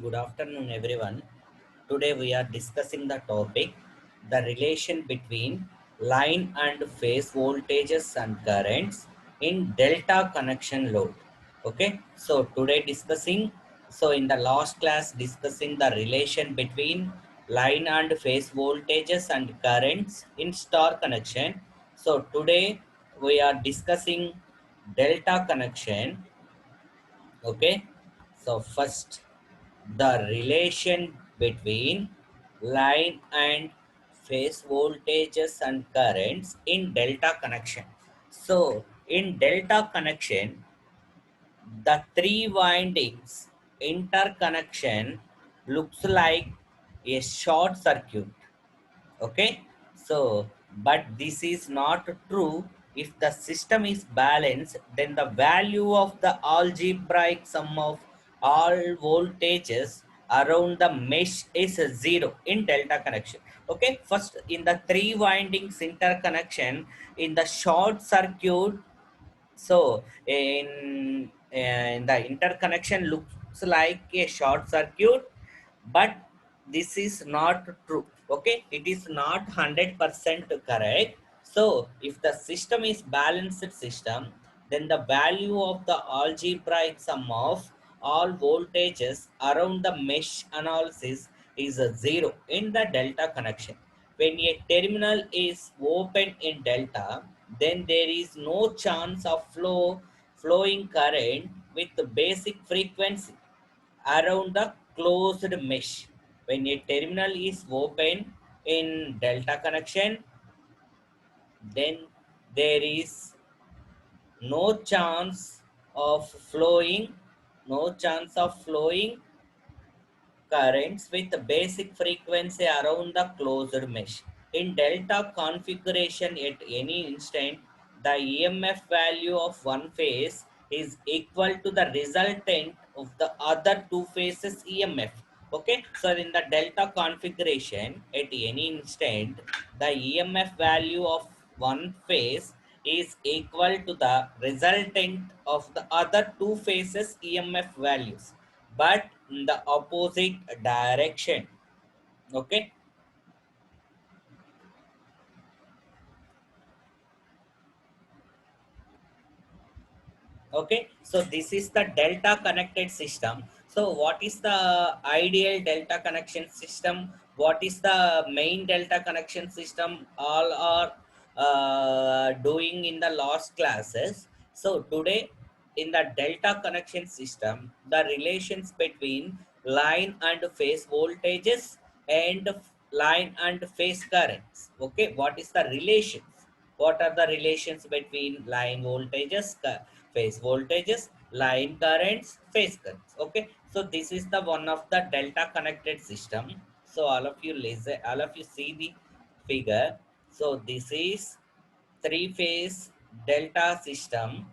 Good afternoon, everyone. Today we are discussing the topic the relation between line and phase voltages and currents in delta connection load. Okay, so today discussing, so in the last class discussing the relation between line and phase voltages and currents in star connection. So today we are discussing delta connection. Okay, so first the relation between line and phase voltages and currents in delta connection. So in delta connection, the three windings interconnection looks like a short circuit. Okay, so but this is not true. If the system is balanced, then the value of the algebraic sum of all voltages around the mesh is zero in delta connection. Okay, first in the three windings interconnection, in the short circuit, so in the interconnection looks like a short circuit, but this is not true. Okay, it is not 100% correct. So if the system is balanced system, then the value of the algebraic sum of all voltages around the mesh analysis is a zero in the delta connection. When a terminal is open in delta, then there is no chance of flowing current with the basic frequency around the closed mesh. When a terminal is open in delta connection, then there is no chance of flowing, no chance of flowing currents with the basic frequency around the closed mesh. In delta configuration at any instant, the EMF value of one phase is equal to the resultant of the other two phases EMF. Okay, so in the delta configuration at any instant, the EMF value of one phase is equal to the resultant of the other two phases EMF values, but in the opposite direction. Okay, okay, so this is the delta connected system. So what is the ideal delta connection system? What is the main delta connection system all are doing in the last classes? So today in the delta connection system, the relations between line and phase voltages and line and phase currents. Okay, what is the relations? What are the relations between line voltages, phase voltages, line currents, phase currents? Okay, so this is the one of the delta connected system. So all of you listen, all of you see the figure. So this is three phase delta system.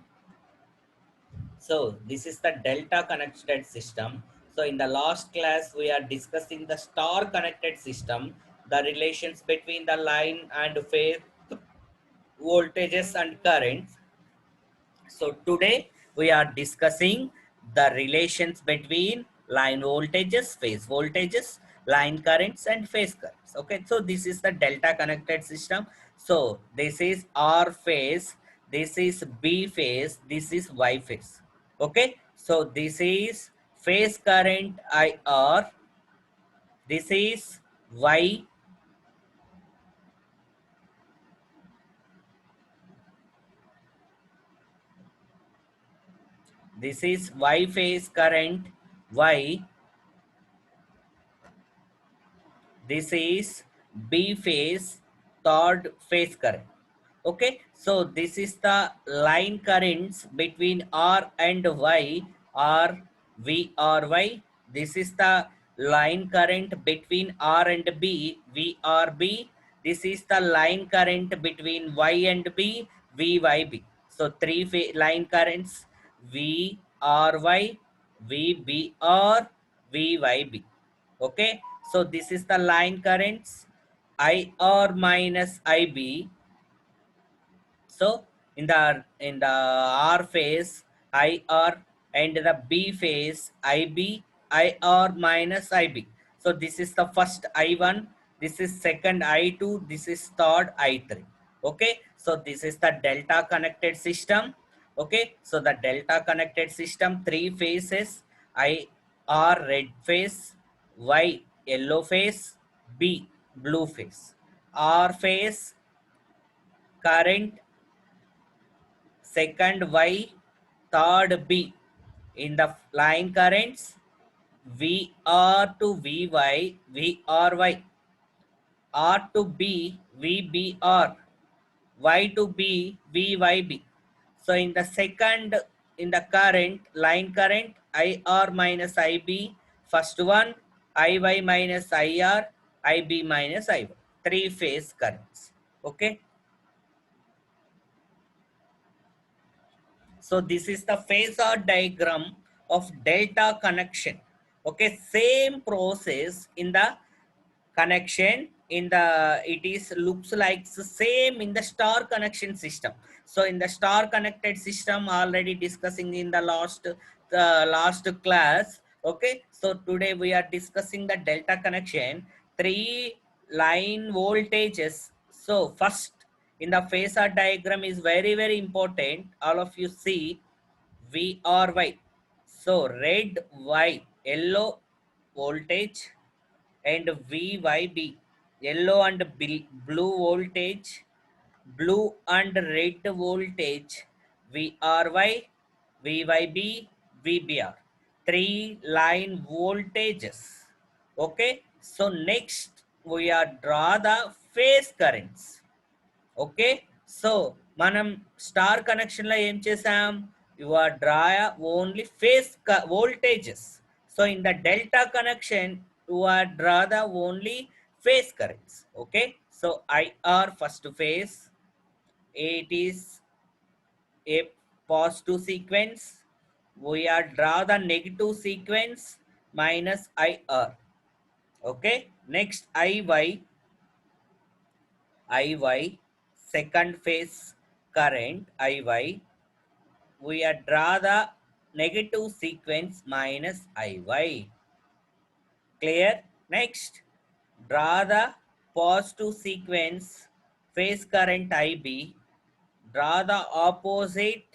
So this is the delta connected system. So in the last class, we are discussing the star connected system, the relations between the line and phase voltages and currents. So today we are discussing the relations between line voltages, phase voltages, line currents and phase currents. Okay, so this is the delta connected system. So this is R phase, this is B phase, this is Y phase. Okay, so this is phase current IR, this is Y, this is Y phase current Y, this is B phase, third phase current. Okay, so this is the line currents between R and Y, R V R Y. This is the line current between R and B, V R B. This is the line current between Y and B, V Y B. So three line currents V R Y, V B R, V Y B. Okay, so this is the line currents IR minus IB. So in the R phase IR and the B phase IB. IR minus IB. So this is the first I1, this is second I2, this is third I3. Okay, so this is the delta connected system. Okay, so the delta connected system, three phases: I R red phase, Y yellow phase, B blue phase. R phase current, second Y, third B. In the line currents, VR to VY, VRY, R to B, VBR, Y to B, VYB. So in the second, in the current, line current, IR minus IB, first one, IY minus IR, IB minus IY, three phase currents. Okay. So this is the phasor diagram of delta connection. Okay, same process in the connection in the, it is looks like the same in the star connection system. So in the star connected system, already discussing in the last class. Okay, so today we are discussing the delta connection, three line voltages. So first, in the phasor diagram is very very important, all of you see VRY. So red, white, yellow voltage, and VYB, yellow and blue voltage, blue and red voltage, VRY, VYB, VBR, three line voltages. Okay, so next we are draw the phase currents. Okay, so మనం star కనెక్షన్లో ఏం చేసాం, your draw only face voltages. So in the delta connection you are draw the only phase currents. Okay, so IR first phase, it is a positive sequence. We are draw the negative sequence minus IR. Okay, next IY, second phase current IY, we are draw the negative sequence minus IY. Clear? Next, draw the positive sequence phase current IB, draw the opposite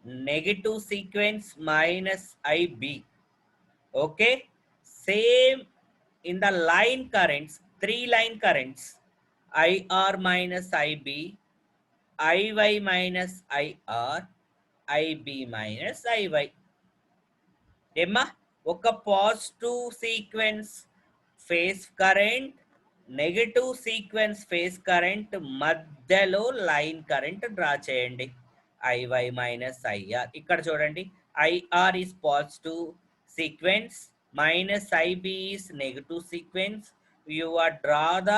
negative sequence minus IB. Okay, same in the line currents, three line currents, IR minus IB, IY minus IR, IB minus IY. ఏమ్మా, ఒక positive sequence phase current, negative sequence phase current మధ్యలో line current draw చేయండి, IY minus IR. ఇక్కడ చూడండి, IR is positive sequence minus IB is negative sequence. You are draw the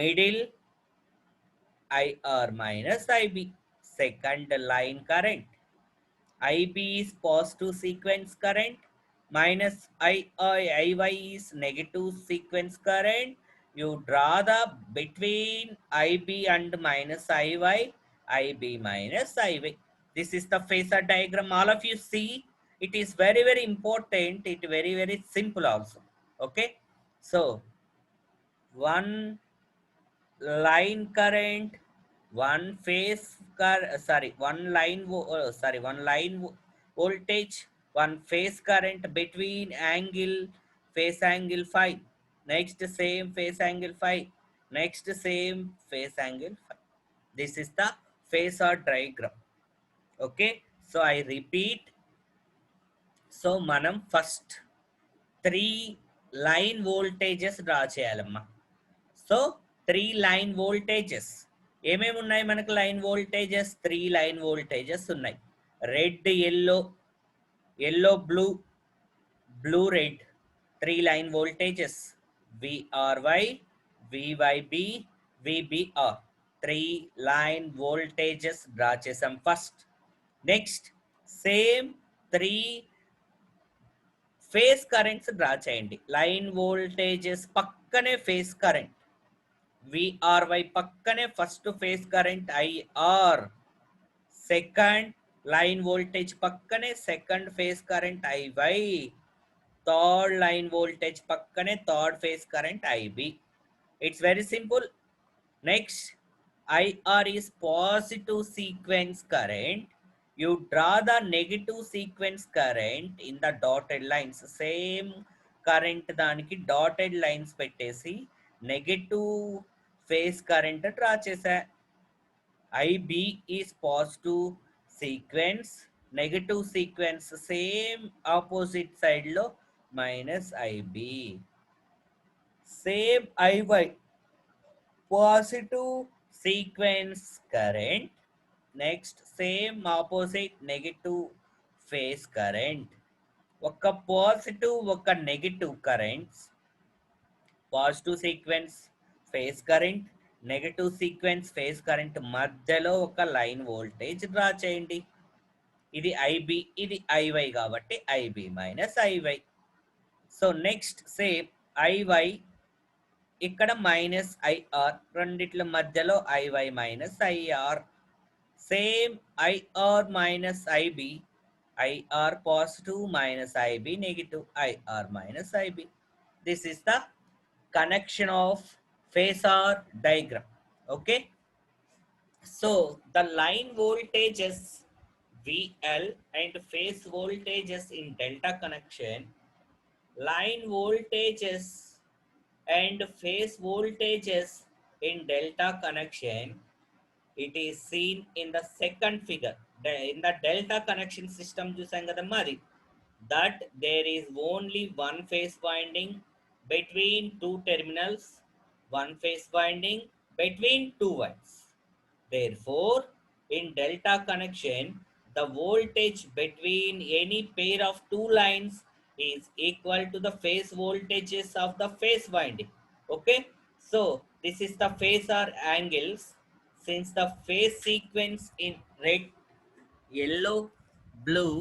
middle IR minus IB, second line current. IB is positive sequence current minus IY is negative sequence current. You draw the between IB and minus IY, IB minus IY. This is the phasor diagram. All of you see, it is very very important. It very very simple also. Okay, so one line current, one phase one line voltage, one phase current between angle, phase angle phi, next same phase angle phi, next same phase angle phi. This is the phasor diagram. Okay, so I repeat. So మనం first three line voltages draw చేయాలమ్మా. So three line voltages ఏమేమి ఉన్నాయి మనకు, line voltages three line voltages ఉన్నాయి. Red yellow, yellow blue, blue red, three line voltages VRY, VYB, VBR, three line voltages draw చేసాం first. Next same three phase currents draw చేయండి. Line voltages పక్కనే phase current VRY పక్కనే first phase current IR, second line voltage పక్కనే second phase current IY. third line voltage pakkane third phase current IB. It's very simple. Next, IR is positive sequence current. You draw the negative sequence current in the dotted lines. Same current దానికి dotted lines పెట్టేసి negative phase current draw చేసా. IB is positive sequence, negative sequence same opposite side lo minus IB. Same IY positive sequence current. Next same opposite negative phase current. ఒక positive ఒక negative currents, positive sequence phase current, negative sequence phase current మధ్యలో ఒక line voltage draw చేయండి. ఇది IB, ఇది IY కాబట్టి IB minus IY. So next same IY ఇక్కడ minus IR, రెండిట్ల మధ్యలో IY minus IR. Same IR minus IB, IR positive minus IB negative, IR minus IB. This is the connection of phasor diagram. Okay, so the line voltages VL and phase voltages in delta connection, line voltages and phase voltages in delta connection, it is seen in the second figure. In the delta connection system చూసాం కదా మరి, that there is only one phase winding between two terminals, one phase winding between two wires. Therefore, in delta connection, the voltage between any pair of two lines is equal to the phase voltages of the phase winding. Okay, so this is the phasor angles. Since the phase sequence in red, yellow, blue,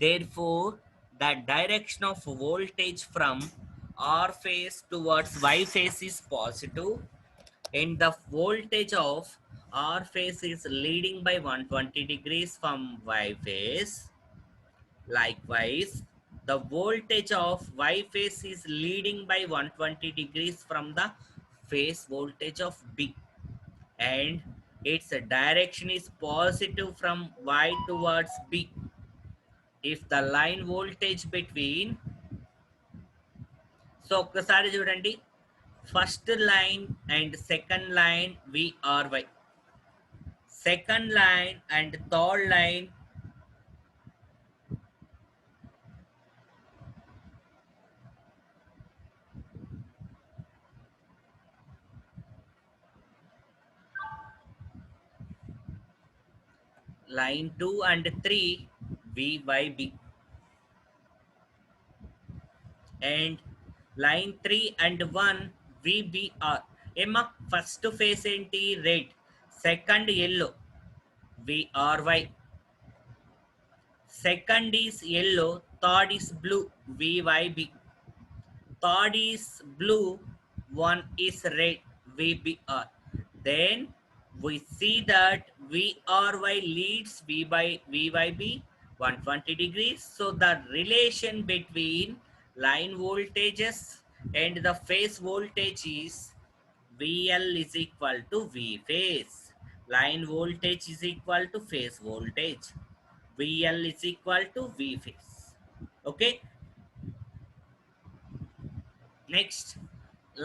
therefore the direction of voltage from R phase towards Y phase is positive, and the voltage of R phase is leading by 120 degrees from Y phase. Likewise, the voltage of Y phase is leading by 120 degrees from the phase voltage of B, and its direction is positive from Y towards B. If the line voltage between, so ఒక్కసారి చూడండి, first line and second line VRY, second line and third line line 2 and 3 VYB, and line 3 and 1 VBR. ఏమా first face ఏంటి red, second yellow VRY, second is yellow, third is blue VYB, third is blue, one is red VBR. Then we see that VRY leads V by VYB 120 degrees. So the relation between line voltages and the phase voltage is VL is equal to V phase. Line voltage is equal to phase voltage. VL is equal to V phase. Okay. Next,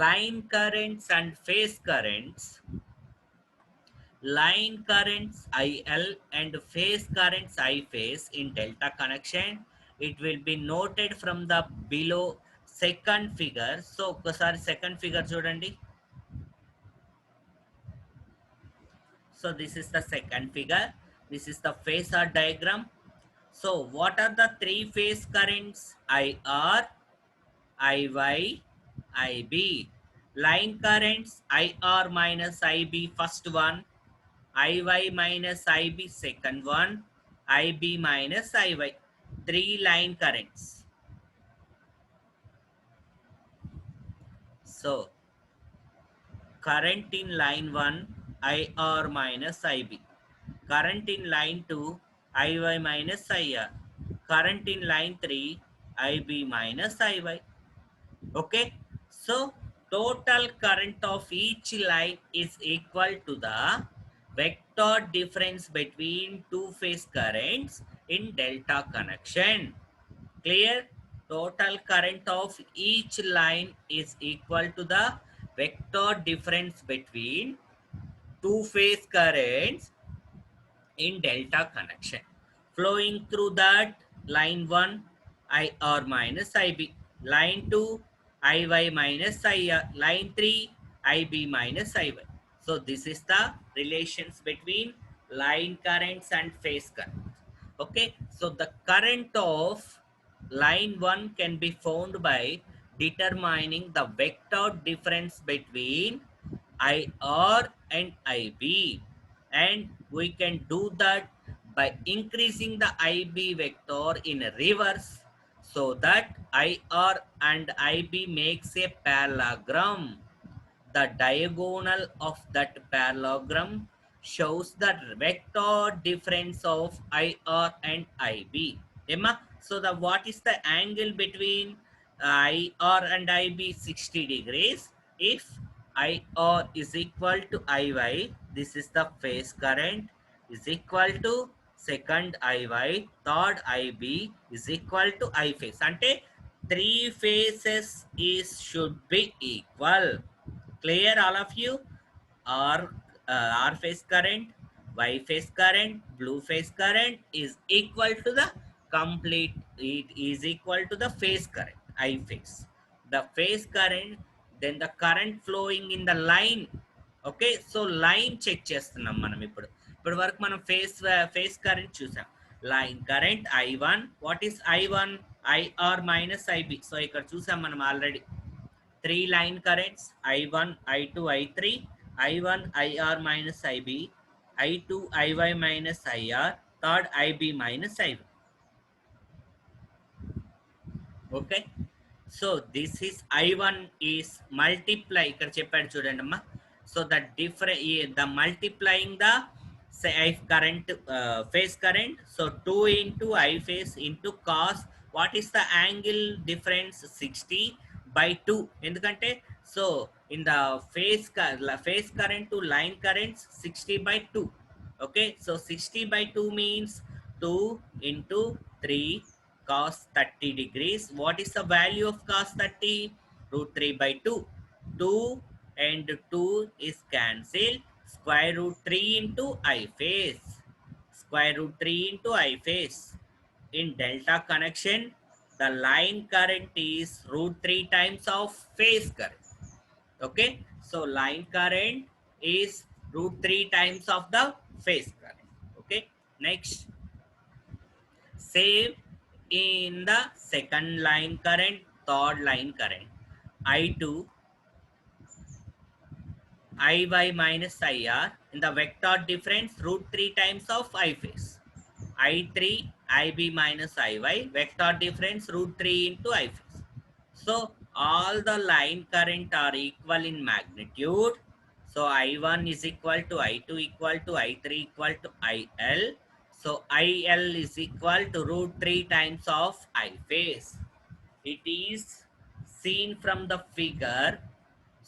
line currents and phase currents. Line currents IL and phase currents I phase in delta connection. It will be noted from the below second figure. So ఒకసారి second figure చూడండి. So this is the second figure. This is the phasor diagram. So what are the three phase currents? IR, IY, IB. Line currents IR minus IB first one, IY minus IB second one, IB minus IY. Three line currents. So current in line 1 IR minus IB, current in line 2 IY minus IR, current in line 3 IB minus IY. Okay, so total current of each line is equal to the vector difference between two phase currents in delta connection. Clear? Total current of each line is equal to the vector difference between two phase currents in delta connection flowing through that line 1 IR minus IB, line 2 IY minus IR, line 3 IB minus IY. So this is the relations between line currents and phase currents. Okay, so the current of line 1 can be found by determining the vector difference between IR and IB, and we can do that by increasing the IB vector in reverse so that IR and IB makes a parallelogram. The diagonal of that parallelogram shows the vector difference of IR and IB. Emma, so the what is the angle between IR and IB? 60 degrees. If IR is equal to IY, this is the phase current, is equal to second IY, third IB is equal to I phase. Ante three phases is should be equal. Clear all of you? R, R phase current, Y phase current, blue phase current is equal to the complete, it is equal to the phase current, I phase. The phase current, then the current flowing in the line. Okay, so line check చేస్తున్నాం మనం ఇప్పుడు వరకు మనం phase current చూసాం. Line current I1, what is I1? IR minus IB. So ఇక్కడ చూసాం మనం already three line currents I1, I2, I3, I1 IR minus IB, I2 IY minus IR, third IB minus IB. Okay, so this is I1 is multiply ఇక్కడ చెప్పాడు చూడండి అమ్మా. So the different, the multiplying the say I current, phase current, so 2 into I phase into cos, what is the angle difference? 60 by 2. ఎందుకంటే so in the phase current to line currents 60 by 2. Okay, so 60 by 2 means 2 into 3 cos 30 degrees. What is the value of cos 30? Root 3 by 2. 2 and 2 is cancelled. Square root 3 into I phase. Square root 3 into I phase. In delta connection, the line current is root 3 times of phase current. Okay, so line current is root 3 times of the phase current. Okay, next, same in the second line current, third line current. I2 IY minus IR, in the vector difference root 3 times of I phase. I3 IB minus IY, vector difference root 3 into I phase. So all the line current are equal in magnitude. So I1 is equal to I2 equal to I3 equal to IL. So IL is equal to root 3 times of I phase. It is seen from the figure.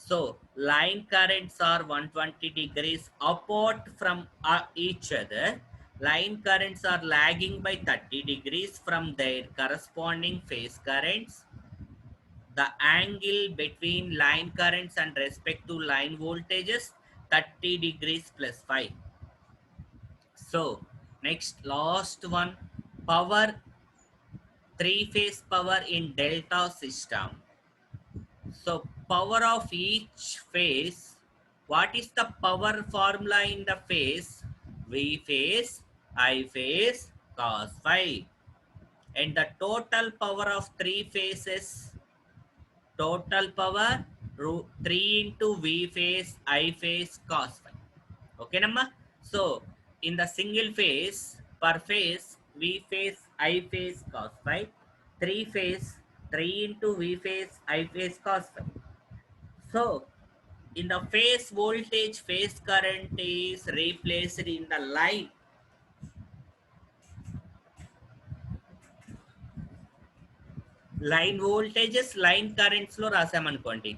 So line currents are 120 degrees apart from each other. Line currents are lagging by 30 degrees from their corresponding phase currents. The angle between line currents and respect to line voltages 30 degrees plus 5. So next, last one, power, three phase power in delta system. So power of each phase, what is the power formula in the phase? V phase, I phase, cos phi. And the total power of three phases, total power 3 into V phase, I phase, cos phi. Okay, namma? So in the single phase, per phase, V phase, I phase, cos phi. Three phase, 3 into V phase, I phase, cos phi. So in the phase voltage, phase current is replaced in the line. Line voltages line currents లో రాసామనుకోండి.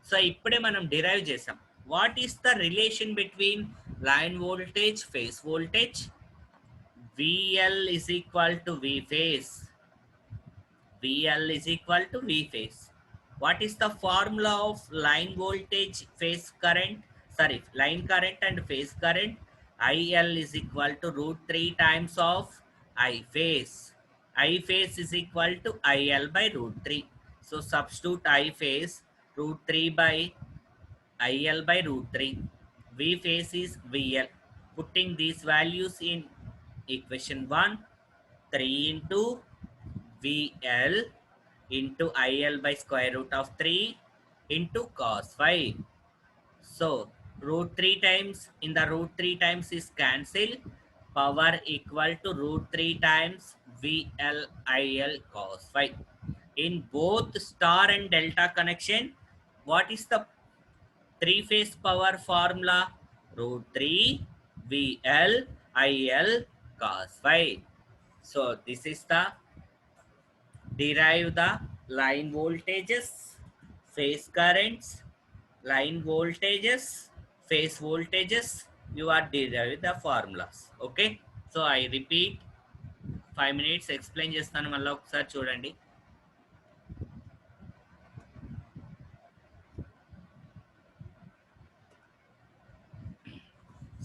So ఇప్పుడే మనం derive చేసాం. What is the relation between line voltage phase voltage? VL is equal to V phase. VL is equal to V phase. What is the formula of line voltage, phase current? Sorry, line current and phase current. IL is equal to root 3 times of I phase. I phase is equal to IL by root 3. So substitute I phase root 3 by IL by root 3. V phase is VL. Putting these values in equation 1, 3 into VL into IL by square root of 3 into cos 5. So root 3 times, in the root 3 times is cancelled. Power equal to root 3 times VL IL cos 5. In both star and delta connection, what is the three phase power formula? Root 3 VL IL cos 5. So this is the derive the line voltages, phase currents, line voltages, phase voltages. You are derive the formulas. Okay, so I repeat, 5 minutes explain చేస్తాను, మళ్ళీ ఒకసారి చూడండి.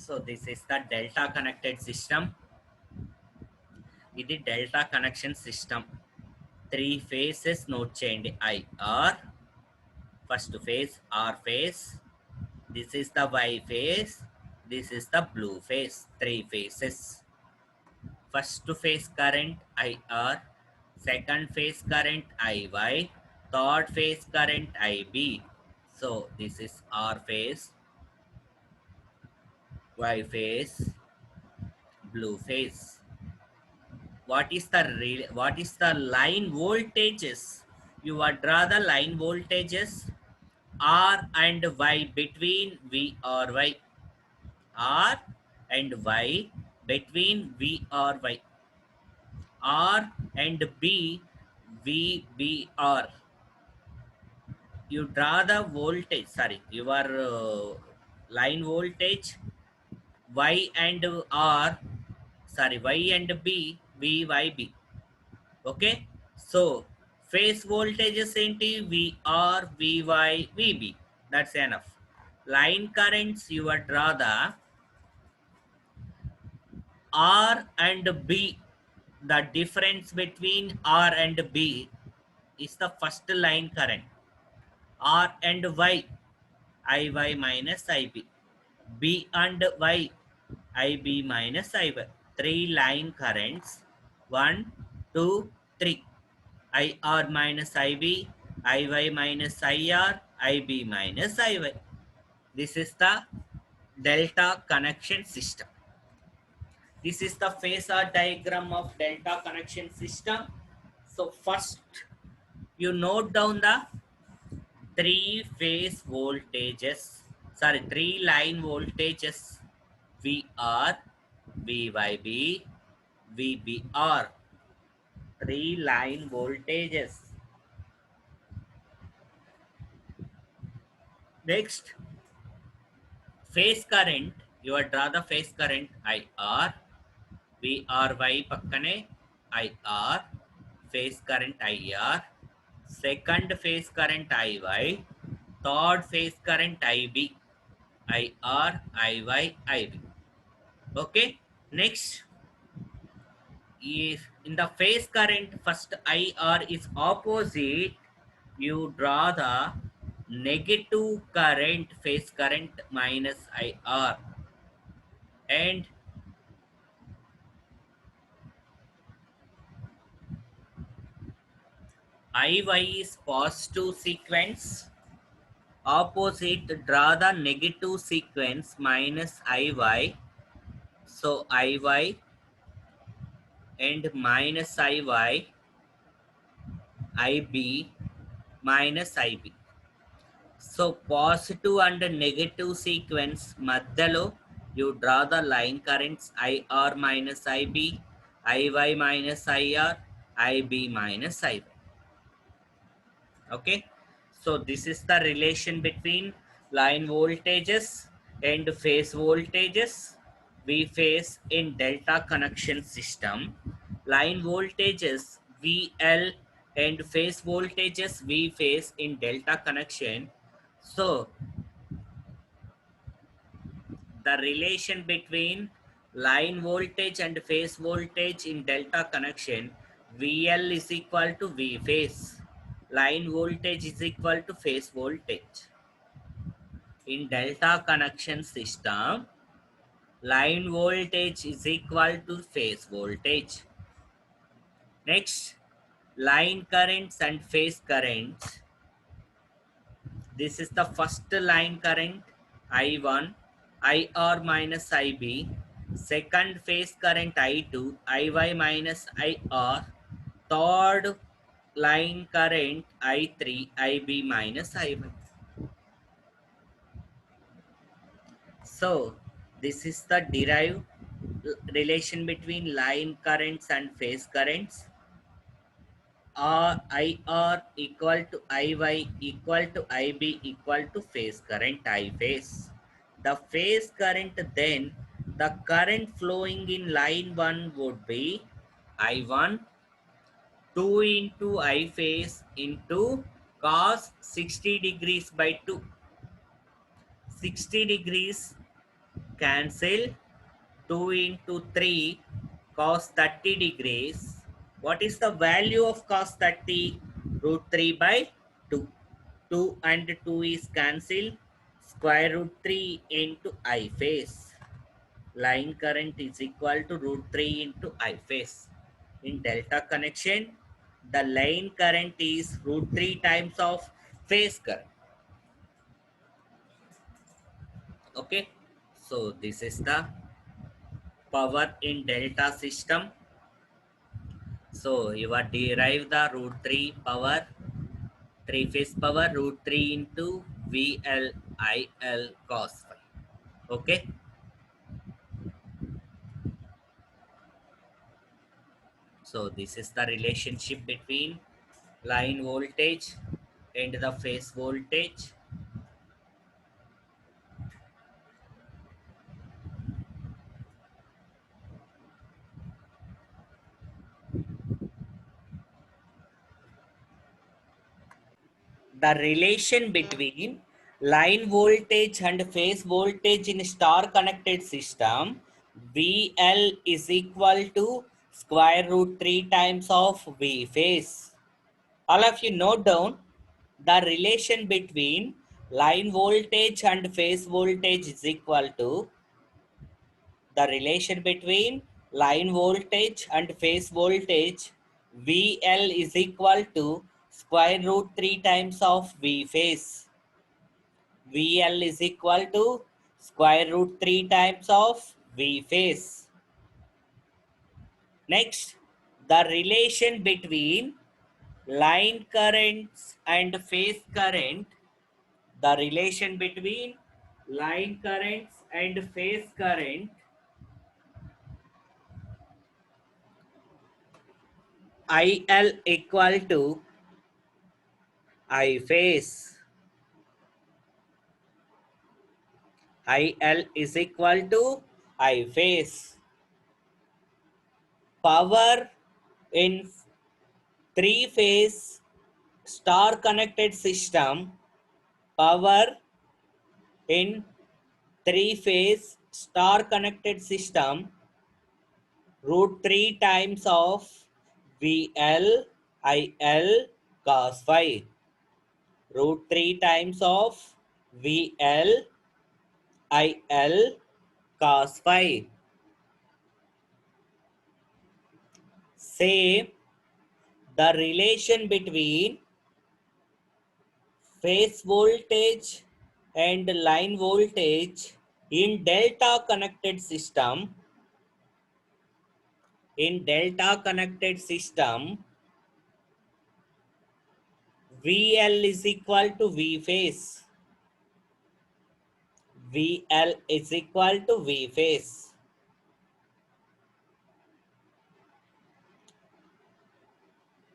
So this is the delta connected system. ఇది delta connection system. 3 phases note చేయండి. IR first phase, R phase, this is the Y phase, this is the blue phase. 3 phases. First phase current IR, second phase current IY, third phase current IB. So this is R phase, Y phase, blue phase. What is the line voltages? You would draw the line voltages R and Y between V or Y. R and Y between V or Y. R and B, V, B, R. You draw the voltage, sorry, your line voltage Y and R, sorry, Y and B, V, Y, B. Okay, so phase voltages ఏంటి? VR, VY, VB. That's enough. Line currents, you will draw the R and B. The difference between R and B is the first line current. R and Y, IY minus IB. B and Y, IB minus IY. 3 line currents. 1, 2, 3. IR minus IB, IY minus IR, IB minus IY. This is the delta connection system. This is the phasor diagram of delta connection system. So first you note down the 3 phase voltages, sorry, 3 line voltages, VR, VYB, VBR. 3 line voltages. Next, phase current, you will draw the phase current IR, VRY pakkane IR, phase current IR, second phase current IY, third phase current IB, IR, IY, IB. Okay, next, if in the phase current first IR is opposite, you draw the negative current, phase current minus IR, and IY is positive sequence, opposite draw the negative sequence minus IY. So IY and minus IY, IB minus IB. So positive and negative sequence మధ్యలో you draw the line currents IR minus IB, IY minus IR, IB minus IB. Okay, so this is the relation between line voltages and phase voltages we face in delta connection system. Line voltages VL and phase voltages we face in delta connection. So the relation between line voltage and phase voltage in delta connection, VL is equal to V phase. Line voltage is equal to phase voltage. In delta connection system, line voltage is equal to phase voltage. Next, line currents and phase currents. This is the first line current I1, IR minus IB. Second phase current I2, IY minus IR. Third line current I3, IB minus IY. So this is the derived relation between line currents and phase currents. IR equal to IY equal to IB equal to phase current I phase. The phase current, then the current flowing in line 1 would be I1 2 into I phase into cos 60 degrees by 2. 60 degrees cancel, 2 into 3 cos 30 degrees. What is the value of cos 30? Root 3 by 2. 2 and 2 is cancelled. Square root 3 into I phase. Line current is equal to root 3 into I phase. In delta connection, the line current is root 3 times of phase current. Okay, so this is the power in delta system. So you are derive the root 3 power, 3 phase power, root 3 into VL cos phi. Okay. So this is the relationship between line voltage and the phase voltage. The relation between line voltage and phase voltage in star connected system, VL is equal to square root 3 times of V phase. All of you note down the relation between line voltage and phase voltage is equal to the relation between line voltage and phase voltage, VL is equal to square root 3 times of V phase. VL is equal to square root 3 times of V phase. Next, the relation between line currents and phase current, the relation between line currents and phase current, IL equal to I phase. IL is equal to I phase. Power in three phase star connected system, power in three phase star connected system, root 3 times of VL IL cos phi. Root 3 times of VL IL cos phi. Say the relation between phase voltage and line voltage in delta connected system. In delta connected system, VL is equal to V phase. VL is equal to V phase.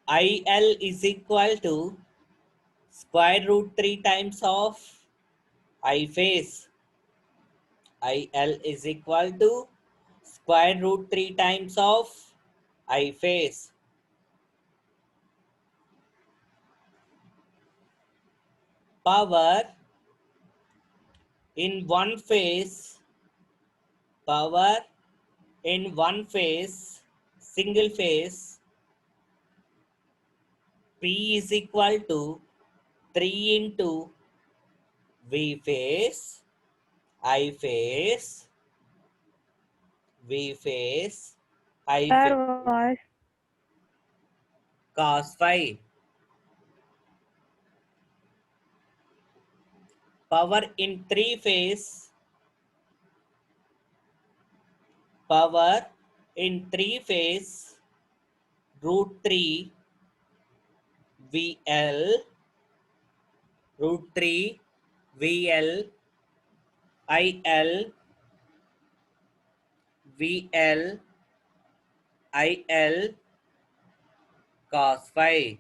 IL is equal to square root 3 times of I phase. IL is equal to square root 3 times of I phase. Power in one phase, power in one phase, single phase, P is equal to 3 into V phase, I phase, V phase, I phase, Sir, voice. cos phi. Power in three phase, power in three phase, root 3 VL, root 3 VL, IL, VL, IL, cos phi,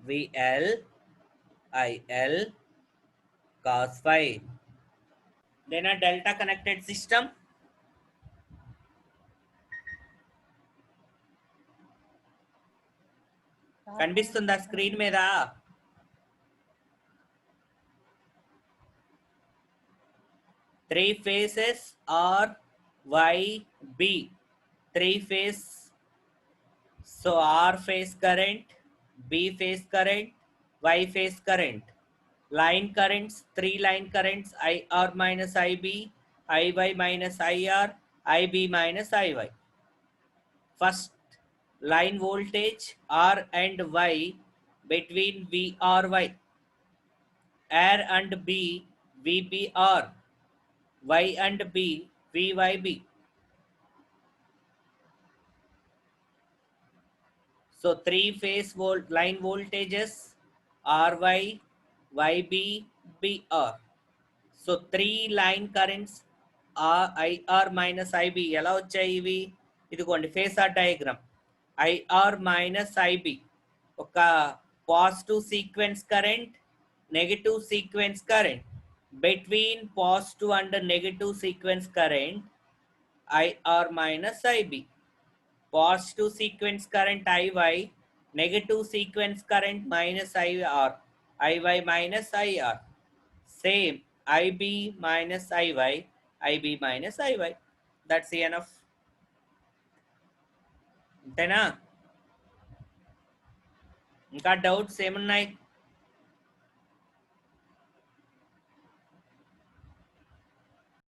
VL, IL, cos phi. Then a delta connected system. కనిపిస్తుందా screen మీద? Three phases are YB. Three phase. So R phase current, B phase current, Y phase current. Line currents, three line currents, IR minus IB, IY minus IR, IB minus IY. First line voltage R and Y between VRY. R and B VBR. Y and B VYB. So three phase line voltages RY, YB, BR. So three line currents IR minus IB ఎలా వచ్చాయి ఇవి? ఇదిగోండి phasor diagram. IR minus IB ఒక positive sequence current, negative sequence current. Between positive and negative sequence current IR minus IB. Positive sequence current IY, negative sequence current minus IR, IY minus IR. Same IB minus IY, IB minus IY. That's enough. అంతేనా? ఇంకా doubts ఏమున్నాయి?